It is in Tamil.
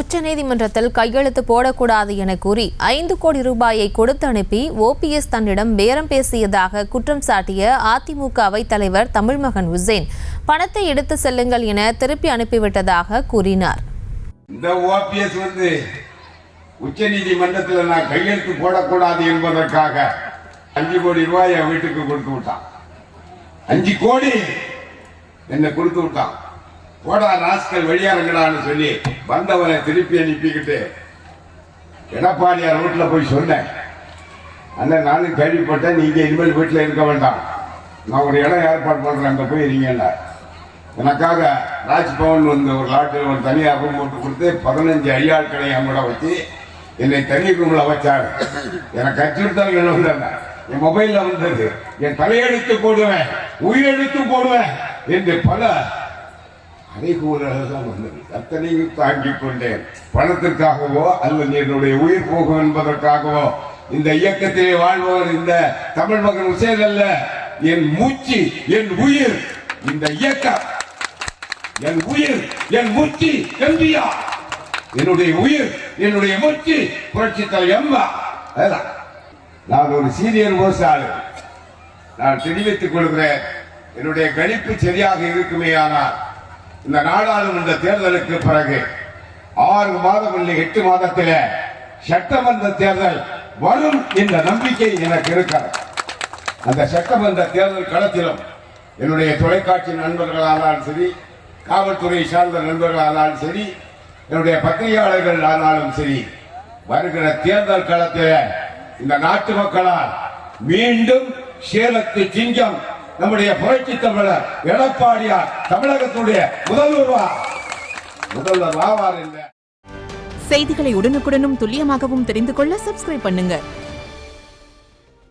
உச்சநீதிமன்றத்தில் கையெழுத்து போடக்கூடாது என கூறி 5 கோடி ரூபாயை கொடுத்து அனுப்பி ஓபிஎஸ் தன்னிடம் பேரம் பேசியதாக குற்றம் சாட்டிய அதிமுகவை தலைவர் தமிழ்மகன் உசேன் பணத்தை எடுத்து செல்லுங்கள் என திருப்பி அனுப்பிவிட்டதாக கூறினார். இந்த ஓபிஎஸ் உச்சநீதிமன்றத்தில் நான் கையெழுத்து போடக்கூடாது என்பதற்காக 5 கோடி ரூபாய் என் வீட்டுக்கு கொடுத்து விட்டான். 5 கோடி என்ன கொடுத்து விட்டான். போடா ராஸ்கல் வெளியாருங்கடான்னு சொல்லி வந்தவனை திருப்பி அனுப்பிக்கிட்டு எடப்பாடியார் வீட்டில் போய் சொன்னேன். அண்ணன் நானும் கேள்விப்பட்டேன், நீங்க இனிமேல் வீட்டில் இருக்க வேண்டாம், நான் ஒரு இடம் ஏற்பாடு பண்றேன், அங்கே போய் இருங்கல்ல. எனக்காக ராஜ்பவன் ஒரு லாட்டில் ஒரு தனியாக ரூம் போட்டு கொடுத்து 15 ஐயாட்களை என் கூட வச்சு என்னை தனி ரூம்ல வச்சாரு. எனக்கு அச்சுறுத்தல் வந்தேன். என் மொபைல்ல வந்தது, என் தலையெழுத்து போடுவேன், உயிரெழுத்து போடுவேன் என்று பல அறைகூறல்தான் வந்தது. அத்தனையும் தாங்கிக் கொண்டேன். பணத்திற்காகவோ அல்லது என்னுடைய உயிர் போகும் என்பதற்காகவோ இந்த இயக்கத்திலே வாழ்பவர் இந்த தமிழ் மகன் உசேன் அல்ல. என் மூச்சு, என் உயிர் இந்த இயக்கம், என் உயிர், என் மூச்சு எம்ஜிஆர், என்னுடைய உயிர், என்னுடைய மூச்சு புரட்சி தலைவர் எம்மா. நான் ஒரு சீனியர் விவசாயி. நான் தெரிவித்துக் கொள்கிறேன், என்னுடைய கணிப்பு சரியாக இருக்குமே ஆனால் இந்த நாடாளுமன்ற தேர்தலுக்கு பிறகு 6 மாதம் இல்லை 8 மாதத்தில் சட்டமன்ற தேர்தல் வரும் என்ற நம்பிக்கை எனக்கு இருக்கிறது. அந்த சட்டமன்ற தேர்தல் களத்திலும் என்னுடைய தொலைக்காட்சி நண்பர்களானாலும் சரி, காவல்துறை சார்ந்த நண்பர்களானாலும் சரி, என்னுடைய பத்திரிகையாளர்கள் ஆனாலும் சரி, வருகிற தேர்தல் களத்தில் இந்த நாட்டு மக்களால் மீண்டும் சேலத்து சிங்கம் நம்முடைய புரட்சி தமிழர் எடப்பாடியார் தமிழகத்துடைய முதல்வர் ஆவார். செய்திகளை உடனுக்குடனும் துல்லியமாகவும் தெரிந்து கொள்ள சப்ஸ்கிரைப் பண்ணுங்க.